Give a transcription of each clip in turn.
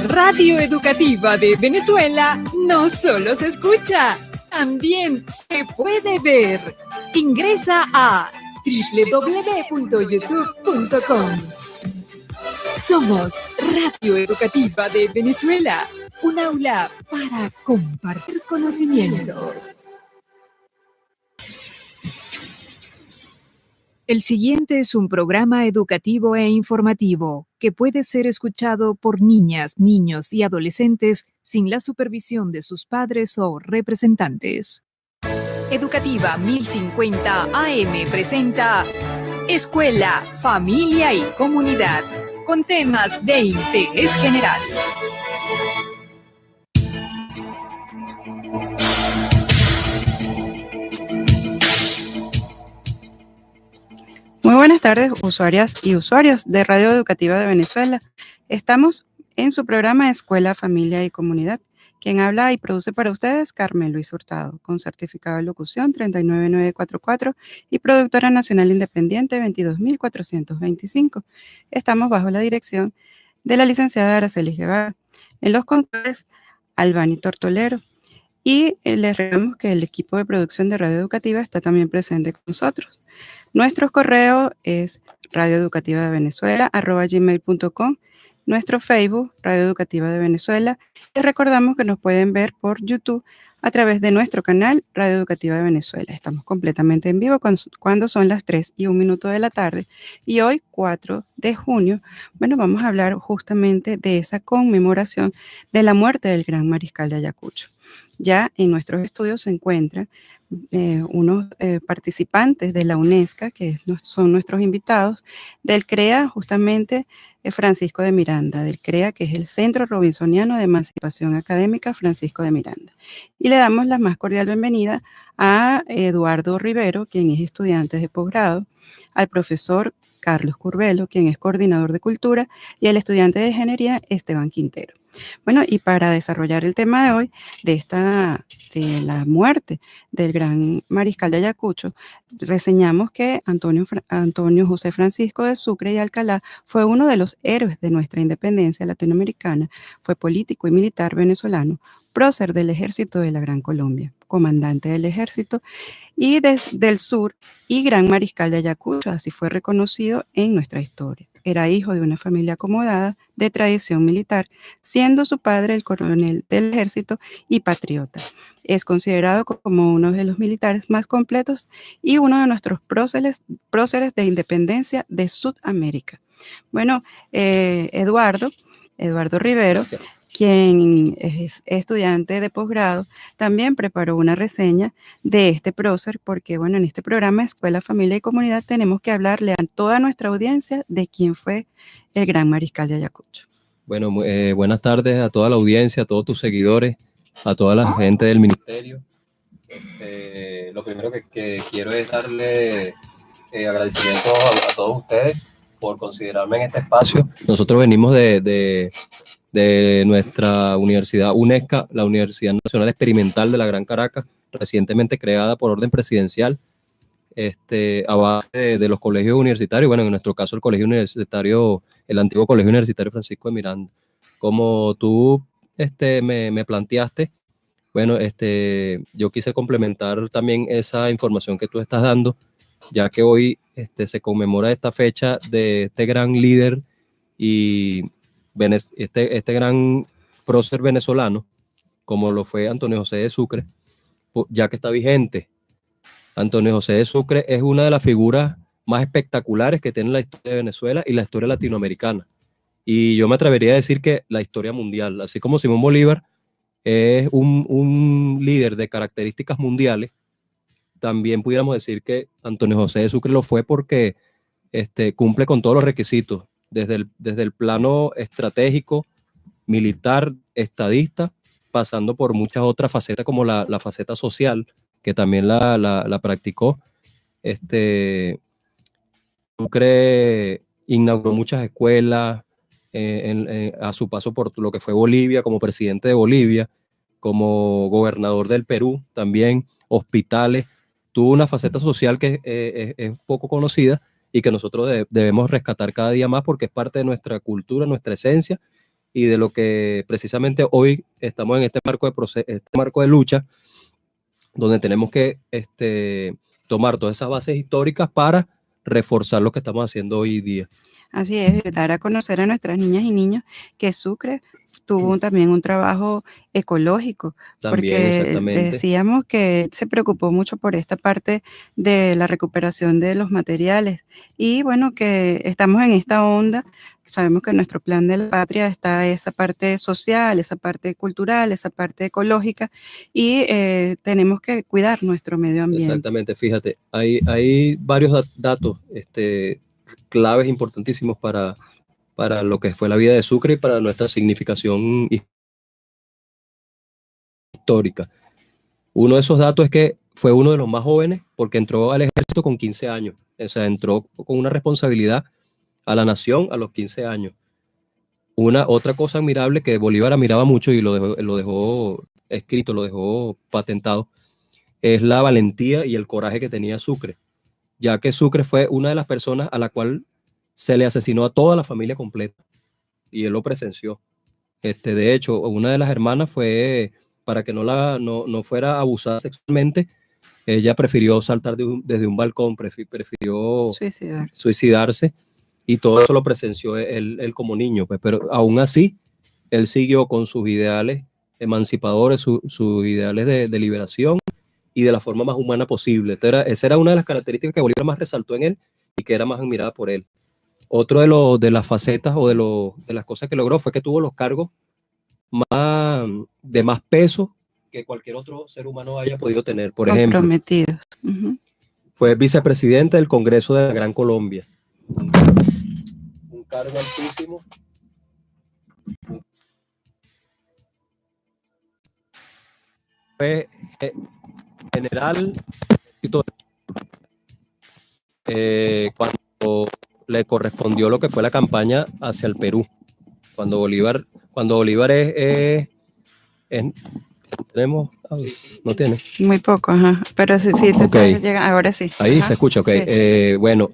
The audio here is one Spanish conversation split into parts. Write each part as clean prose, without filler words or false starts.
Radio Educativa de Venezuela no solo se escucha, también se puede ver. Ingresa a www.youtube.com. Somos Radio Educativa de Venezuela, un aula para compartir conocimientos. El siguiente es un programa educativo e informativo que puede ser escuchado por niñas, niños y adolescentes sin la supervisión de sus padres o representantes. Educativa 1050 AM presenta Escuela, Familia y Comunidad, con temas de interés general. Muy buenas tardes, usuarias y usuarios de Radio Educativa de Venezuela. Estamos en su programa Escuela, Familia y Comunidad. Quien habla y produce para ustedes, Carmen Luis Hurtado, con certificado de locución 39944 y productora nacional independiente 22425. Estamos bajo la dirección de la licenciada Araceli Guevara. En los controles, Albani Tortolero. Y les recordamos que el equipo de producción de Radio Educativa está también presente con nosotros. Nuestro correo es radioeducativadevenezuela@gmail.com, nuestro Facebook, Radio Educativa de Venezuela. Les recordamos que nos pueden ver por YouTube a través de nuestro canal Radio Educativa de Venezuela. Estamos completamente en vivo cuando son las 3:01 de la tarde. Y hoy, 4 de junio, vamos a hablar justamente de esa conmemoración de la muerte del gran mariscal de Ayacucho. Ya en nuestros estudios se encuentran unos participantes de la UNESCO, que son nuestros invitados, del CREA, justamente Francisco de Miranda, del CREA, que es el Centro Robinsoniano de Emancipación Académica Francisco de Miranda. Y le damos la más cordial bienvenida a Eduardo Rivero, quien es estudiante de posgrado, al profesor Carlos Curbelo, quien es coordinador de cultura, y al estudiante de ingeniería Esteban Quintero. Bueno, y para desarrollar el tema de hoy, de la muerte del gran mariscal de Ayacucho, reseñamos que Antonio José Francisco de Sucre y Alcalá fue uno de los héroes de nuestra independencia latinoamericana, fue político y militar venezolano, prócer del ejército de la Gran Colombia, comandante del ejército y del sur y gran mariscal de Ayacucho, así fue reconocido en nuestra historia. Era hijo de una familia acomodada de tradición militar, siendo su padre el coronel del ejército y patriota. Es considerado como uno de los militares más completos y uno de nuestros próceres de independencia de Sudamérica. Bueno, Eduardo Rivero, gracias, quien es estudiante de posgrado, también preparó una reseña de este prócer, porque en este programa Escuela, Familia y Comunidad tenemos que hablarle a toda nuestra audiencia de quién fue el gran mariscal de Ayacucho. Bueno, buenas tardes a toda la audiencia, a todos tus seguidores, a toda la gente del ministerio. Lo primero que quiero es darle agradecimiento a todos ustedes por considerarme en este espacio. Nosotros venimos de nuestra universidad UNESCA, la Universidad Nacional Experimental de la Gran Caracas, recientemente creada por orden presidencial, a base de los colegios universitarios, en nuestro caso el colegio universitario, el antiguo colegio universitario Francisco de Miranda. Como tú me planteaste, yo quise complementar también esa información que tú estás dando, ya que hoy se conmemora esta fecha de este gran líder y este gran prócer venezolano, como lo fue Antonio José de Sucre, ya que está vigente. Antonio José de Sucre es una de las figuras más espectaculares que tiene la historia de Venezuela y la historia latinoamericana. Y yo me atrevería a decir que la historia mundial, así como Simón Bolívar es un líder de características mundiales, también pudiéramos decir que Antonio José de Sucre lo fue porque cumple con todos los requisitos, desde el plano estratégico, militar, estadista, pasando por muchas otras facetas como la faceta social, que también la practicó. Sucre inauguró muchas escuelas a su paso por lo que fue Bolivia, como presidente de Bolivia, como gobernador del Perú, también hospitales. Tuvo una faceta social que es poco conocida y que nosotros debemos rescatar cada día más porque es parte de nuestra cultura, nuestra esencia y de lo que precisamente hoy estamos en este marco este marco de lucha, donde tenemos que tomar todas esas bases históricas para reforzar lo que estamos haciendo hoy día. Así es, dar a conocer a nuestras niñas y niños que Sucre tuvo también un trabajo ecológico, También, porque exactamente. decíamos que se preocupó mucho por esta parte de la recuperación de los materiales y bueno, que estamos en esta onda. Sabemos que en nuestro plan de la patria está esa parte social, esa parte cultural, esa parte ecológica y tenemos que cuidar nuestro medio ambiente. Exactamente, fíjate, hay varios datos claves importantísimos para lo que fue la vida de Sucre y para nuestra significación histórica. Uno de esos datos es que fue uno de los más jóvenes porque entró al ejército con 15 años, o sea, entró con una responsabilidad a la nación a los 15 años. Otra cosa admirable que Bolívar admiraba mucho y lo dejó escrito, lo dejó patentado, es la valentía y el coraje que tenía Sucre, ya que Sucre fue una de las personas a la cual se le asesinó a toda la familia completa y él lo presenció. De hecho, una de las hermanas fue, para que no fuera abusada sexualmente, ella prefirió saltar desde un balcón, prefirió suicidarse, y todo eso lo presenció él como niño, pues, pero aún así, él siguió con sus ideales emancipadores, sus ideales de liberación y de la forma más humana posible. Esa era una de las características que Bolívar más resaltó en él y que era más admirada por él. Otro de las facetas o de las cosas que logró fue que tuvo los cargos de más peso que cualquier otro ser humano haya podido tener. Por ejemplo, fue vicepresidente del Congreso de la Gran Colombia. Un cargo altísimo. Fue general cuando le correspondió lo que fue la campaña hacia el Perú. Cuando Bolívar tenemos, no tiene. Muy poco, ajá. Pero sí, okay. Llega, ahora sí. Ahí ajá. se escucha, ok. Sí. Bueno,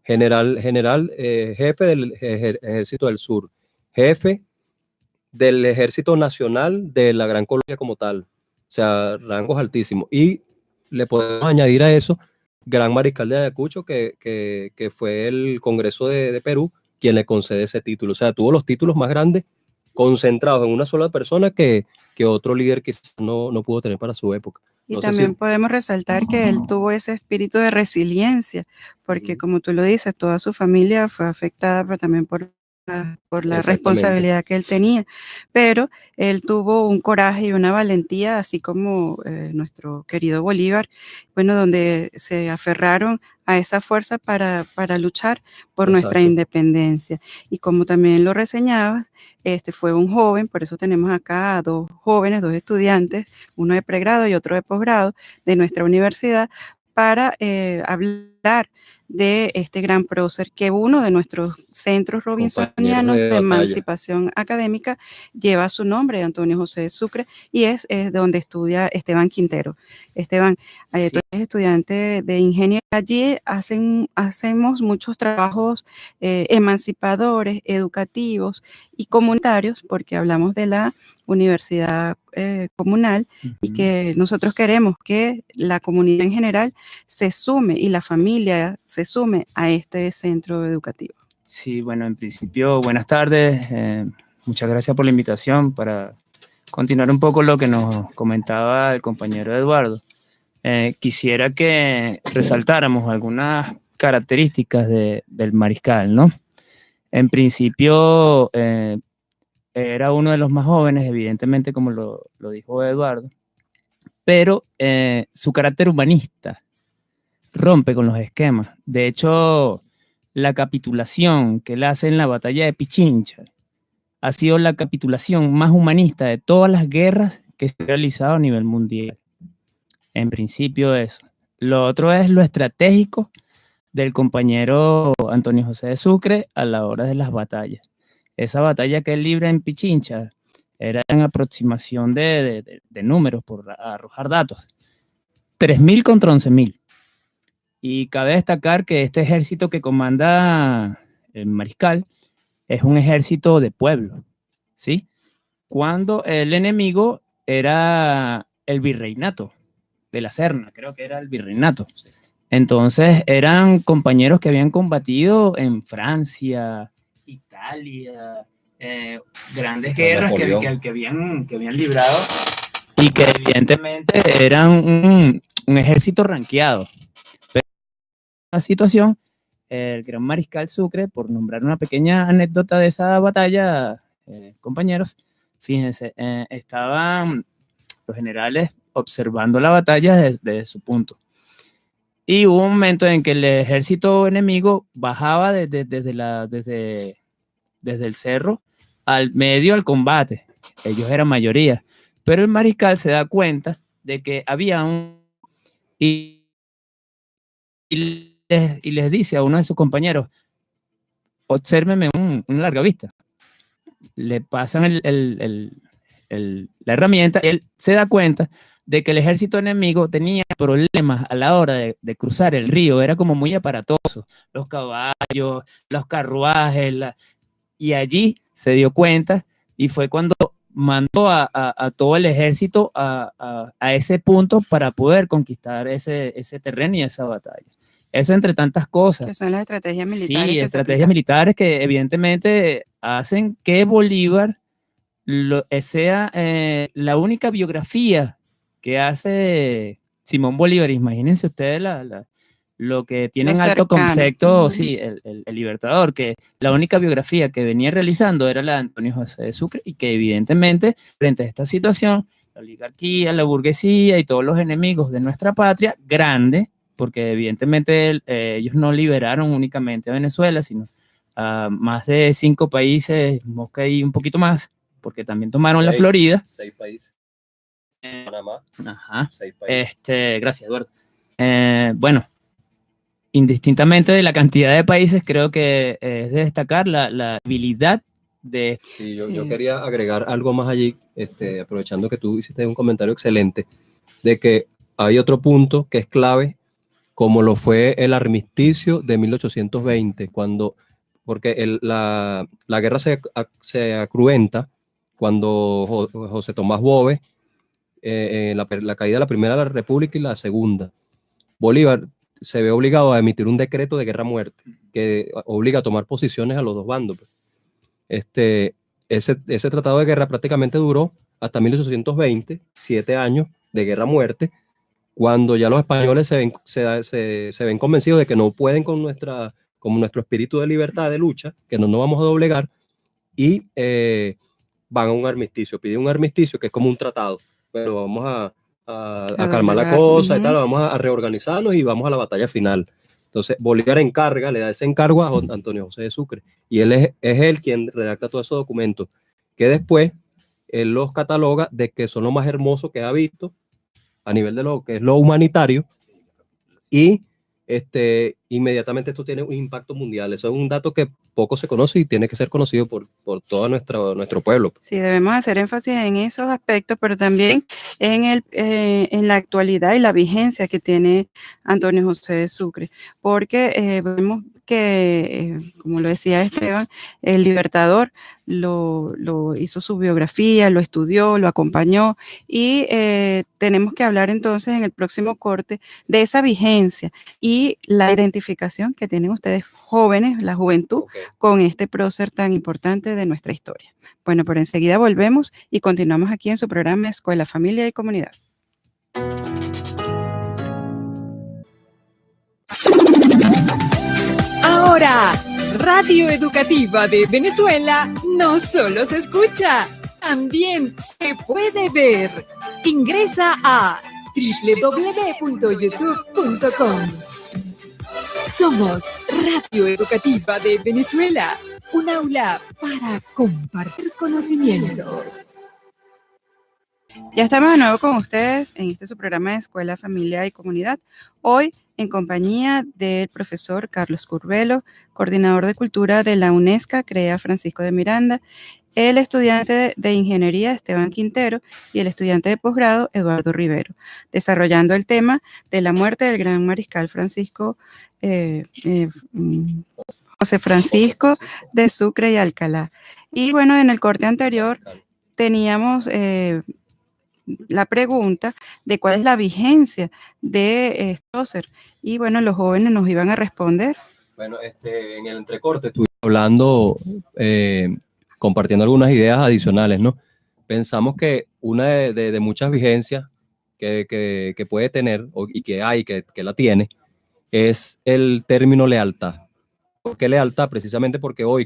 general, jefe del Ejército del Sur, jefe del Ejército Nacional de la Gran Colombia como tal. O sea, rangos altísimos. Y le podemos añadir a eso, Gran Mariscal de Ayacucho, que fue el Congreso de Perú quien le concede ese título. O sea, tuvo los títulos más grandes concentrados en una sola persona que otro líder quizás no pudo tener para su época. Y también podemos resaltar que él tuvo ese espíritu de resiliencia, porque como tú lo dices, toda su familia fue afectada, pero también por la responsabilidad que él tenía, pero él tuvo un coraje y una valentía, así como nuestro querido Bolívar, bueno, donde se aferraron a esa fuerza para luchar por nuestra independencia. Y como también lo reseñabas, fue un joven, por eso tenemos acá a dos jóvenes, dos estudiantes, uno de pregrado y otro de posgrado de nuestra universidad, para hablar de este gran prócer, que uno de nuestros centros robinsonianos de emancipación académica lleva su nombre, Antonio José de Sucre, y es donde estudia Esteban Quintero. Esteban, tú eres estudiante de ingeniería. Allí hacemos muchos trabajos emancipadores, educativos y comunitarios, porque hablamos de la universidad comunal y que nosotros queremos que la comunidad en general se sume y la familia se sume a este centro educativo. Sí, bueno, en principio, buenas tardes. Muchas gracias por la invitación para continuar un poco lo que nos comentaba el compañero Eduardo. Quisiera que resaltáramos algunas características del mariscal, ¿no? En principio, era uno de los más jóvenes, evidentemente, como lo dijo Eduardo, pero su carácter humanista rompe con los esquemas. De hecho, la capitulación que él hace en la batalla de Pichincha ha sido la capitulación más humanista de todas las guerras que se han realizado a nivel mundial. En principio eso. Lo otro es lo estratégico del compañero Antonio José de Sucre a la hora de las batallas. Esa batalla que él libra en Pichincha era en aproximación de números, por arrojar datos. 3.000 contra 11.000. Y cabe destacar que este ejército que comanda el mariscal es un ejército de pueblo. ¿sí? Cuando el enemigo era el virreinato de la Serna, creo que era el virreinato. Entonces eran compañeros que habían combatido en Francia, Italia, grandes guerras que habían librado y que evidentemente eran un ejército ranqueado. Pero en la situación, el gran mariscal Sucre, por nombrar una pequeña anécdota de esa batalla, compañeros, fíjense, estaban los generales observando la batalla desde su punto. Y hubo un momento en que el ejército enemigo bajaba desde el cerro al medio al combate. Ellos eran mayoría. Pero el mariscal se da cuenta de que había y les dice a uno de sus compañeros, obsérveme una larga vista. Le pasan la herramienta, él se da cuenta de que el ejército enemigo tenía problemas a la hora de cruzar el río, era como muy aparatoso, los caballos, los carruajes, y allí se dio cuenta y fue cuando mandó a todo el ejército a ese punto para poder conquistar ese terreno y esa batalla. Eso entre tantas cosas. Que son las estrategias militares. Sí, estrategias militares que evidentemente hacen que Bolívar sea la única biografía que hace Simón Bolívar. Imagínense ustedes lo que tiene en alto concepto, sí, el Libertador, que la única biografía que venía realizando era la de Antonio José de Sucre, y que evidentemente frente a esta situación, la oligarquía, la burguesía y todos los enemigos de nuestra patria, grande, porque evidentemente ellos no liberaron únicamente a Venezuela, sino a más de 5 países, Mosca y un poquito más, porque también tomaron la Florida. 6 países. Panamá. Ajá. 6 países. Gracias, Eduardo. Bueno, indistintamente de la cantidad de países, creo que es de destacar la habilidad de... Sí, yo quería agregar algo más allí, aprovechando que tú hiciste un comentario excelente, de que hay otro punto que es clave, como lo fue el armisticio de 1820, porque la guerra se acruenta cuando José Tomás Bove, la caída de la Primera República y la Segunda, Bolívar se ve obligado a emitir un decreto de guerra-muerte que obliga a tomar posiciones a los dos bandos. Ese tratado de guerra prácticamente duró hasta 1820, 7 años de guerra-muerte, cuando ya los españoles se ven convencidos de que no pueden con nuestro espíritu de libertad, de lucha, que no nos vamos a doblegar, y van a un armisticio, piden un armisticio que es como un tratado, pero vamos a calmar la cosa y tal, vamos a reorganizarnos y vamos a la batalla final. Entonces Bolívar le da ese encargo a Antonio José de Sucre, y él es él quien redacta todos esos documentos, que después él los cataloga de que son lo más hermoso que ha visto a nivel de lo que es lo humanitario, y inmediatamente esto tiene un impacto mundial. Eso es un dato que poco se conoce y tiene que ser conocido por todo nuestro pueblo. Sí, debemos hacer énfasis en esos aspectos, pero también en la actualidad y la vigencia que tiene Antonio José de Sucre, porque vemos que, como lo decía Esteban, el Libertador lo hizo su biografía, lo estudió, lo acompañó, y tenemos que hablar entonces en el próximo corte de esa vigencia y la identificación que tienen ustedes jóvenes, la juventud, con este prócer tan importante de nuestra historia. Bueno, pero enseguida volvemos y continuamos aquí en su programa Escuela, Familia y Comunidad. Ahora, Radio Educativa de Venezuela no solo se escucha, también se puede ver. Ingresa a www.youtube.com. Somos Radio Educativa de Venezuela, un aula para compartir conocimientos. Ya estamos de nuevo con ustedes en este su programa de Escuela, Familia y Comunidad. Hoy en compañía del profesor Carlos Curbelo, coordinador de Cultura de la UNESCO, CREA Francisco de Miranda, el estudiante de Ingeniería Esteban Quintero y el estudiante de posgrado Eduardo Rivero, desarrollando el tema de la muerte del gran mariscal José Francisco de Sucre y Alcalá. Y bueno, en el corte anterior teníamos la pregunta de cuál es la vigencia de Stoser. Y bueno, los jóvenes nos iban a responder. Bueno, en el entrecorte estuvimos hablando, compartiendo algunas ideas adicionales, ¿no? Pensamos que una de muchas vigencias que puede tener y que hay, que la tiene, es el término lealtad. ¿Por qué lealtad? Precisamente porque hoy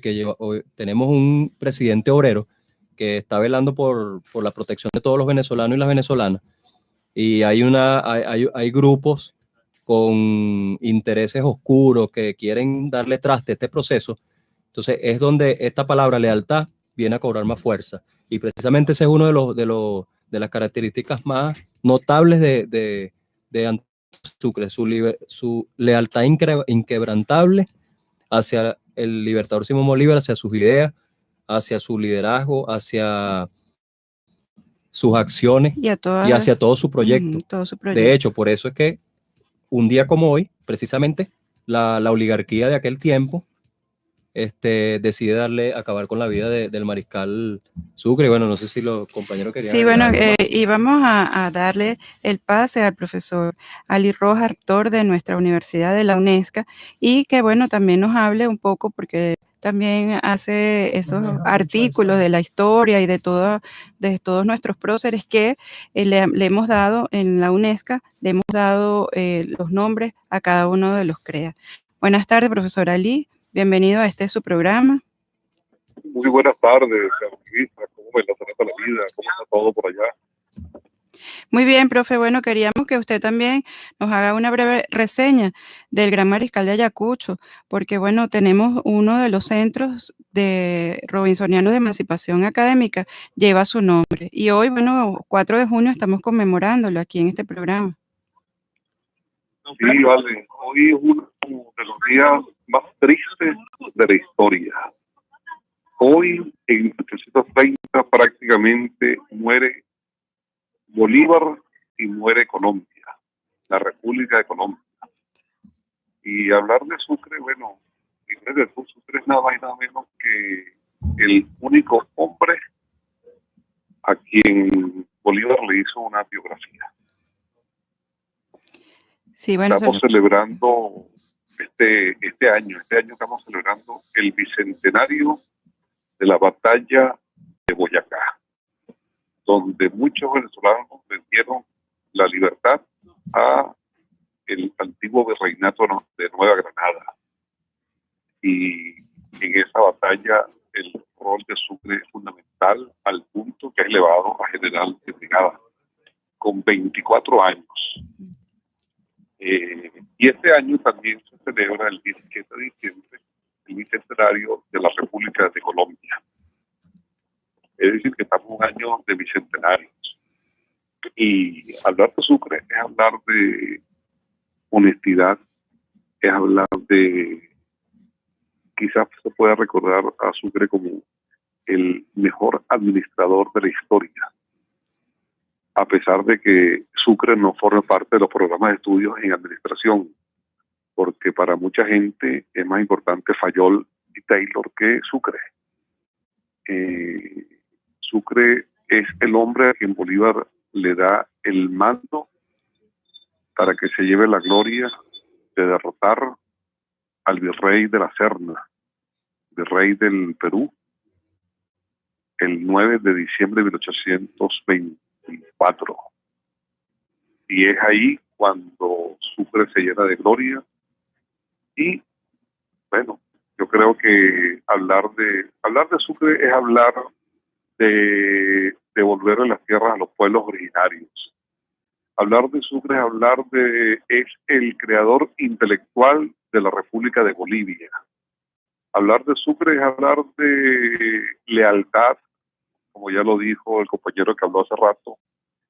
tenemos un presidente obrero que está velando por la protección de todos los venezolanos y las venezolanas, y hay grupos con intereses oscuros que quieren darle traste a este proceso. Entonces es donde esta palabra lealtad viene a cobrar más fuerza, y precisamente ese es uno de las características más notables de Sucre, su lealtad inquebrantable hacia el libertador Simón Bolívar, hacia sus ideas, hacia su liderazgo, hacia sus acciones y hacia todo su proyecto. Todo su proyecto. De hecho, por eso es que un día como hoy, precisamente, la oligarquía de aquel tiempo decide acabar con la vida del mariscal Sucre. Y bueno, no sé si los compañeros querían... Sí, bueno, y vamos a darle el pase al profesor Ali Rojas, rector de nuestra universidad de la UNESCO, y que bueno, también nos hable un poco, porque también hace esos artículos de la historia y de todos nuestros próceres que le hemos dado en la UNESCO, le hemos dado los nombres a cada uno de los CREA. Buenas tardes, profesor Ali, bienvenido a su programa. Muy buenas tardes, activista. ¿Cómo me la trata la vida? ¿Cómo está todo por allá? Muy bien, profe. Bueno, queríamos que usted también nos haga una breve reseña del Gran Mariscal de Ayacucho, porque bueno, tenemos uno de los centros de Robinsonianos de Emancipación Académica, lleva su nombre. Y hoy, bueno, 4 de junio estamos conmemorándolo aquí en este programa. Sí, vale. Hoy es uno de los días más tristes de la historia. Hoy, en 1830, prácticamente muere Bolívar y muere Colombia, la República de Colombia. Y hablar de Sucre, bueno, Sucre es nada más y nada menos que el único hombre a quien Bolívar le hizo una biografía. Sí, bueno, estamos celebrando este año estamos celebrando el bicentenario de la batalla de Boyacá, donde muchos venezolanos vendieron la libertad a el antiguo virreinato de Nueva Granada. Y en esa batalla el rol de Sucre es fundamental, al punto que ha elevado a general de brigada con 24 años. Y este año también se celebra el 17 de diciembre el bicentenario de la República de Colombia. Es decir, que estamos un año de bicentenarios. Y hablar de Sucre es hablar de honestidad, es hablar de... Quizás se pueda recordar a Sucre como el mejor administrador de la historia, a pesar de que Sucre no forma parte de los programas de estudios en administración, porque para mucha gente es más importante Fayol y Taylor que Sucre. Sucre es el hombre a quien Bolívar le da el mando para que se lleve la gloria de derrotar al virrey de la Serna, virrey del Perú, el 9 de diciembre de 1824. Y es ahí cuando Sucre se llena de gloria. Y bueno, yo creo que hablar de Sucre es hablar de devolverle las tierras a los pueblos originarios. Hablar de Sucre es el creador intelectual de la República de Bolivia. Hablar de Sucre es hablar de lealtad, como ya lo dijo el compañero que habló hace rato,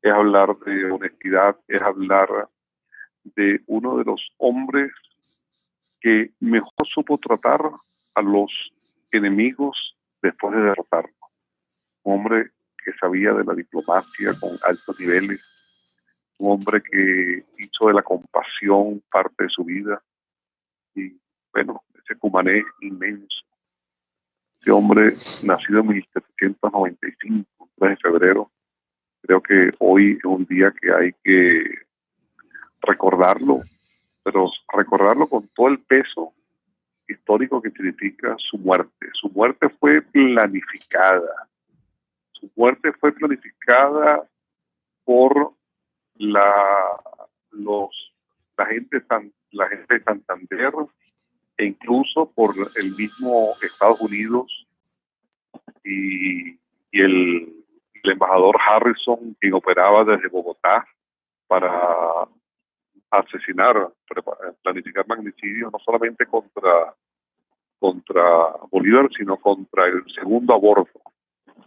es hablar de honestidad, es hablar de uno de los hombres que mejor supo tratar a los enemigos después de derrotarlos. Un hombre que sabía de la diplomacia con altos niveles, un hombre que hizo de la compasión parte de su vida, y bueno, ese cumané inmenso. Este hombre, nacido en 1795, 3 de febrero, creo que hoy es un día que hay que recordarlo, pero recordarlo con todo el peso histórico que significa su muerte. Su muerte fue planificada. Su muerte fue planificada por la gente de Santander e incluso por el mismo Estados Unidos y el embajador Harrison, quien operaba desde Bogotá para asesinar, planificar magnicidios no solamente contra Bolívar, sino contra el segundo a bordo,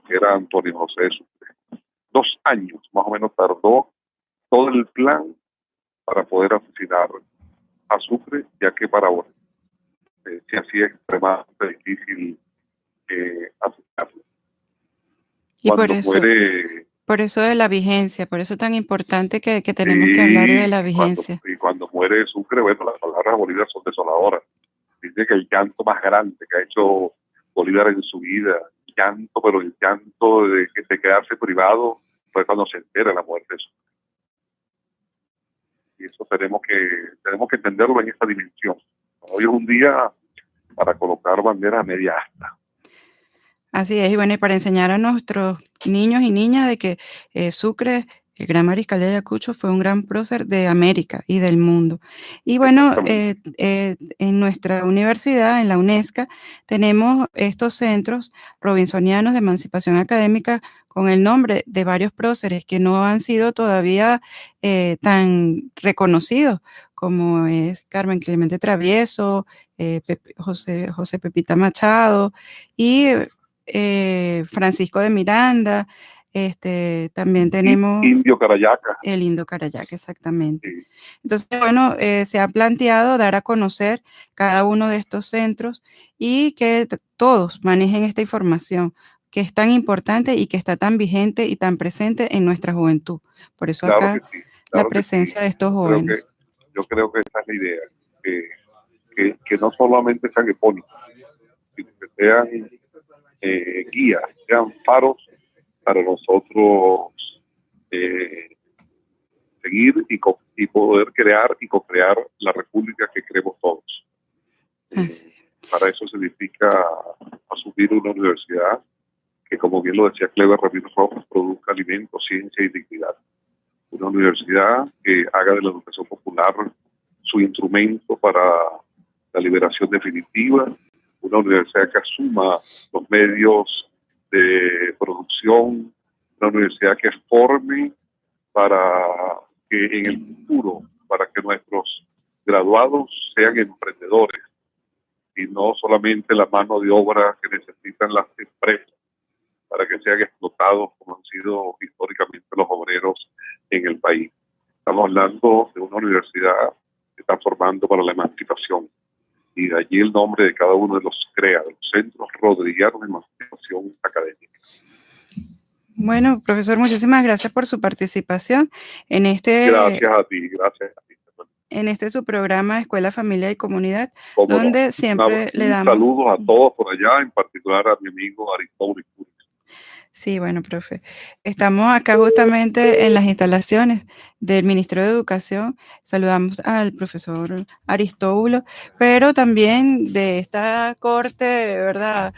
que era Antonio José Sucre. 2 años más o menos tardó todo el plan para poder asesinar a Sucre, ya que para se hacía extremadamente difícil asesinarlo. Y Cuando muere... Por eso de la vigencia, por eso tan importante que tenemos que hablar de la vigencia. Cuando muere Sucre, bueno, las palabras de Bolívar son desoladoras. Dice que el llanto más grande que ha hecho Bolívar en su vida, llanto, pero el llanto de quedarse privado, fue cuando se entera de la muerte de Sucre. Y eso tenemos que entenderlo en esta dimensión. Hoy es un día para colocar banderas a media asta. Así es, y bueno, y para enseñar a nuestros niños y niñas de que Sucre, el gran mariscal de Ayacucho, fue un gran prócer de América y del mundo. Y bueno, en nuestra universidad, en la UNESCO, tenemos estos centros robinsonianos de emancipación académica con el nombre de varios próceres que no han sido todavía tan reconocidos, como es Carmen Clemente Travieso, José Pepita Machado y Francisco de Miranda. También tenemos Indio Carayaca. El Indio Carayaca, exactamente. Sí. Entonces, bueno, se ha planteado dar a conocer cada uno de estos centros y que todos manejen esta información que es tan importante y que está tan vigente y tan presente en nuestra juventud. Por eso Claro acá que sí, la presencia de estos jóvenes. Yo creo que esa es la idea, que no solamente sean epónimos, sino que sean guías, sean faros para nosotros seguir y poder crear y co-crear la república que queremos todos. Para eso significa asumir una universidad que, como bien lo decía Cleber Ramírez Rojas, produzca alimentos, ciencia y dignidad. Una universidad que haga de la educación popular su instrumento para la liberación definitiva, una universidad que asuma los medios de producción, una universidad que forme para que en el futuro, para que nuestros graduados sean emprendedores y no solamente la mano de obra que necesitan las empresas para que sean explotados como han sido históricamente los obreros en el país. Estamos hablando de una universidad que está formando para la emancipación, y de allí el nombre de cada uno de los CREA, de los Centros Rodriguianos de Emancipación Académica. Bueno, profesor, muchísimas gracias por su participación en Gracias a ti, en este su programa Escuela, Familia y Comunidad, donde siempre le damos... Saludos a todos por allá, en particular a mi amigo Aristóbulo. Sí, bueno, profe. Estamos acá justamente en las instalaciones del Ministerio de Educación. Saludamos al profesor Aristóbulo, pero también de esta corte, ¿verdad?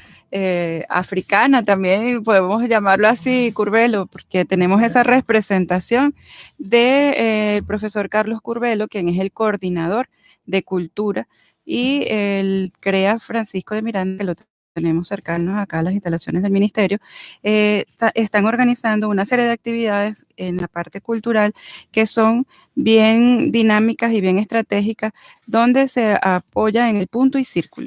Africana, también podemos llamarlo así, Curbelo, porque tenemos esa representación del profesor Carlos Curbelo, quien es el coordinador de cultura, y el CREA Francisco de Miranda, que lo tenemos cercanos acá a las instalaciones del ministerio. Están organizando una serie de actividades en la parte cultural que son bien dinámicas y bien estratégicas, donde se apoya en el punto y círculo.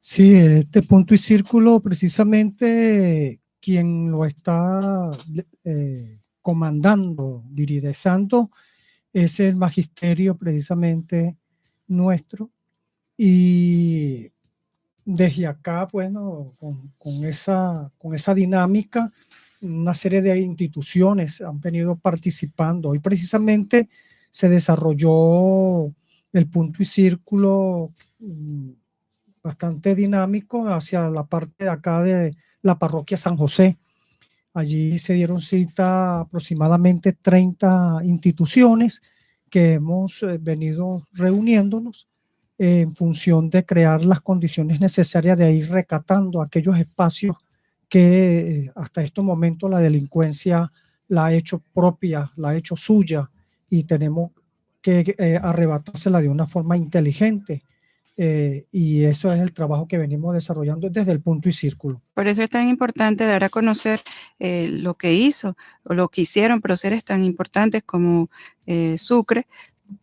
Sí, este punto y círculo, precisamente quien lo está comandando, liderazando, es el magisterio precisamente nuestro. Y desde acá, bueno, con esa dinámica, una serie de instituciones han venido participando. Hoy precisamente se desarrolló el punto y círculo bastante dinámico hacia la parte de acá de la parroquia San José. Allí se dieron cita aproximadamente 30 instituciones que hemos venido reuniéndonos en función de crear las condiciones necesarias de ir rescatando aquellos espacios que hasta este momento la delincuencia la ha hecho propia, la ha hecho suya, y tenemos que arrebatársela de una forma inteligente. Y eso es el trabajo que venimos desarrollando desde el punto y círculo. Por eso es tan importante dar a conocer lo que hizo o lo que hicieron próceres tan importantes como Sucre,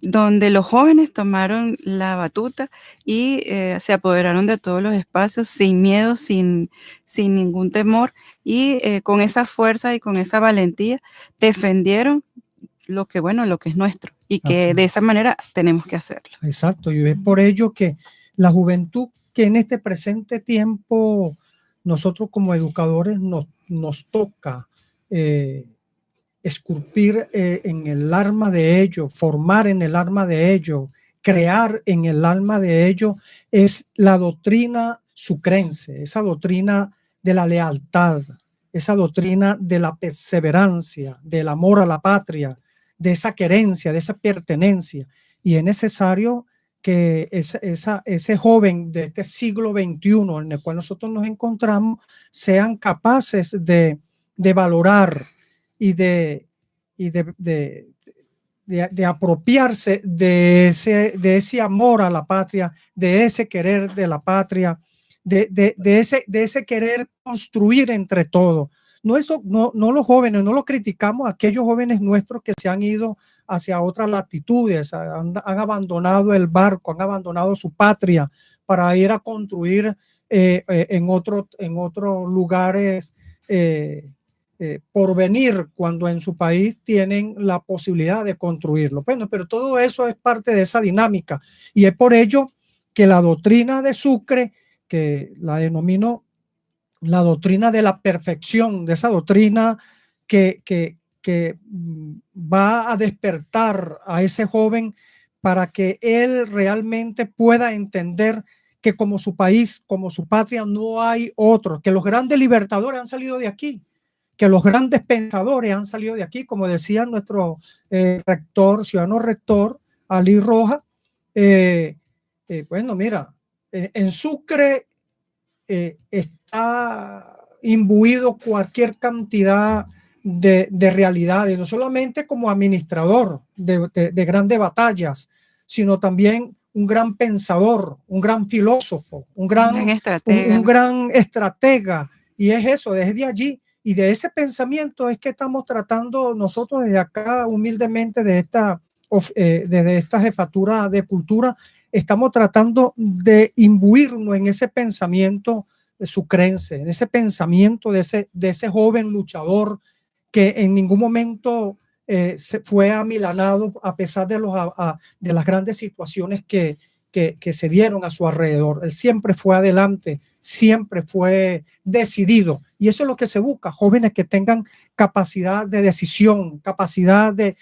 donde los jóvenes tomaron la batuta y se apoderaron de todos los espacios sin miedo, sin ningún temor, y con esa fuerza y con esa valentía defendieron lo que es nuestro, y que de esa manera tenemos que hacerlo. Exacto, y es por ello que la juventud, que en este presente tiempo nosotros como educadores nos toca esculpir en el alma de ellos, formar en el alma de ellos, crear en el alma de ellos, es la doctrina sucrense, esa doctrina de la lealtad, esa doctrina de la perseverancia, del amor a la patria, de esa querencia, de esa pertenencia. Y es necesario que ese joven de este siglo XXI en el cual nosotros nos encontramos sean capaces de valorar y de apropiarse de ese amor a la patria, de ese querer de la patria, de ese querer construir entre todos. No los jóvenes, no lo criticamos, aquellos jóvenes nuestros que se han ido hacia otras latitudes, han abandonado el barco, han abandonado su patria para ir a construir en otros lugares por venir, cuando en su país tienen la posibilidad de construirlo. Bueno, pero todo eso es parte de esa dinámica, y es por ello que la doctrina de Sucre, que la denomino la doctrina de la perfección, de esa doctrina que va a despertar a ese joven para que él realmente pueda entender que como su país, como su patria, no hay otro, que los grandes libertadores han salido de aquí, que los grandes pensadores han salido de aquí, como decía nuestro ciudadano rector, Ali Roja. Bueno, mira, en Sucre está imbuido cualquier cantidad de realidades, no solamente como administrador de grandes batallas, sino también un gran pensador, un gran filósofo, un gran estratega. Y es eso, desde allí y de ese pensamiento es que estamos tratando nosotros desde acá, humildemente, desde esta jefatura de cultura, estamos tratando de imbuirnos en ese pensamiento sucrense, en ese pensamiento de ese joven luchador que en ningún momento se fue amilanado a pesar de las grandes situaciones que se dieron a su alrededor. Él siempre fue adelante, siempre fue decidido, y eso es lo que se busca, jóvenes que tengan capacidad de decisión, capacidad de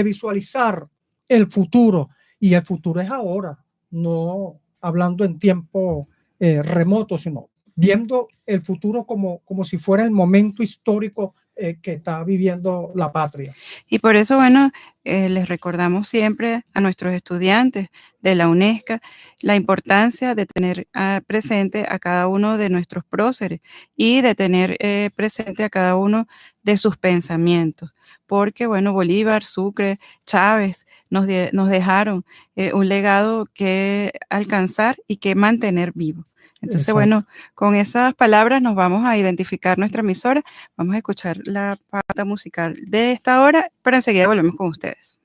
visualizar el futuro, y el futuro es ahora, no hablando en tiempo remoto, sino viendo el futuro como si fuera el momento histórico que está viviendo la patria. Y por eso, bueno, les recordamos siempre a nuestros estudiantes de la UNESCO la importancia de tener presente a cada uno de nuestros próceres y de tener presente a cada uno de sus pensamientos. Porque, bueno, Bolívar, Sucre, Chávez nos dejaron un legado que alcanzar y que mantener vivo. Entonces, exacto. Bueno, con esas palabras nos vamos a identificar nuestra emisora. Vamos a escuchar la pauta musical de esta hora, pero enseguida volvemos con ustedes.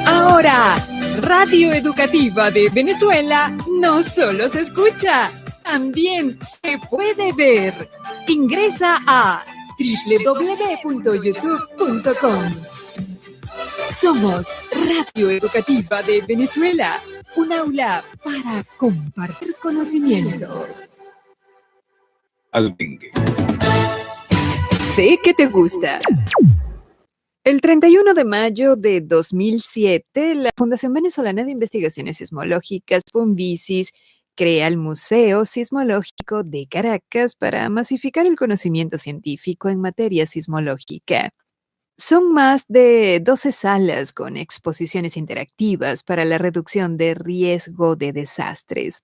Ahora, Radio Educativa de Venezuela no solo se escucha, también se puede ver. Ingresa a www.youtube.com. Somos Radio Educativa de Venezuela, un aula para compartir conocimientos. Al dengue. Sé que te gusta. El 31 de mayo de 2007, la Fundación Venezolana de Investigaciones Sismológicas, FUNVISIS, crea el Museo Sismológico de Caracas para masificar el conocimiento científico en materia sismológica. Son más de 12 salas con exposiciones interactivas para la reducción de riesgo de desastres.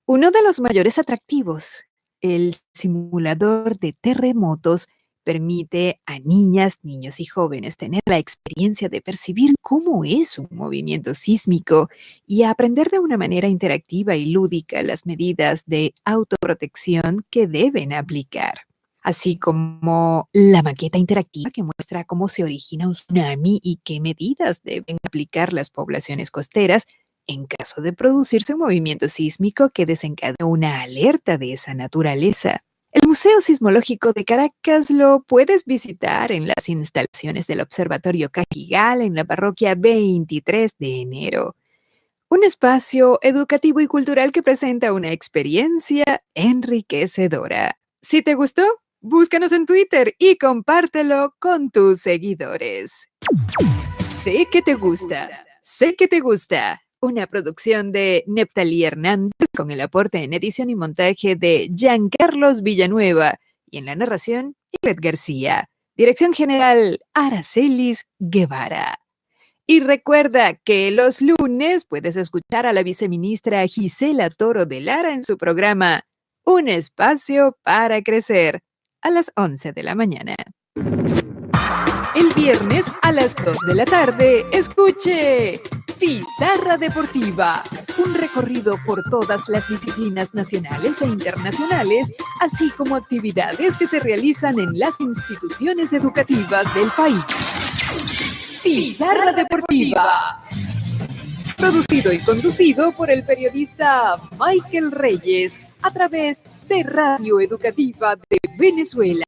Uno de los mayores atractivos, el simulador de terremotos, permite a niñas, niños y jóvenes tener la experiencia de percibir cómo es un movimiento sísmico y aprender de una manera interactiva y lúdica las medidas de autoprotección que deben aplicar, así como la maqueta interactiva que muestra cómo se origina un tsunami y qué medidas deben aplicar las poblaciones costeras en caso de producirse un movimiento sísmico que desencadene una alerta de esa naturaleza. El Museo Sismológico de Caracas lo puedes visitar en las instalaciones del Observatorio Cajigal en la parroquia 23 de enero. Un espacio educativo y cultural que presenta una experiencia enriquecedora. Si te gustó, búscanos en Twitter y compártelo con tus seguidores. Sé que te gusta. Sé que te gusta. Una producción de Neptalí Hernández con el aporte en edición y montaje de Giancarlos Villanueva y en la narración, Ivette García. Dirección general, Aracelis Guevara. Y recuerda que los lunes puedes escuchar a la viceministra Gisela Toro de Lara en su programa Un Espacio para Crecer a las 11 de la mañana. El viernes a las 2 de la tarde, escuche Pizarra Deportiva, un recorrido por todas las disciplinas nacionales e internacionales, así como actividades que se realizan en las instituciones educativas del país. Pizarra Deportiva. Producido y conducido por el periodista Michael Reyes a través de Radio Educativa de Venezuela.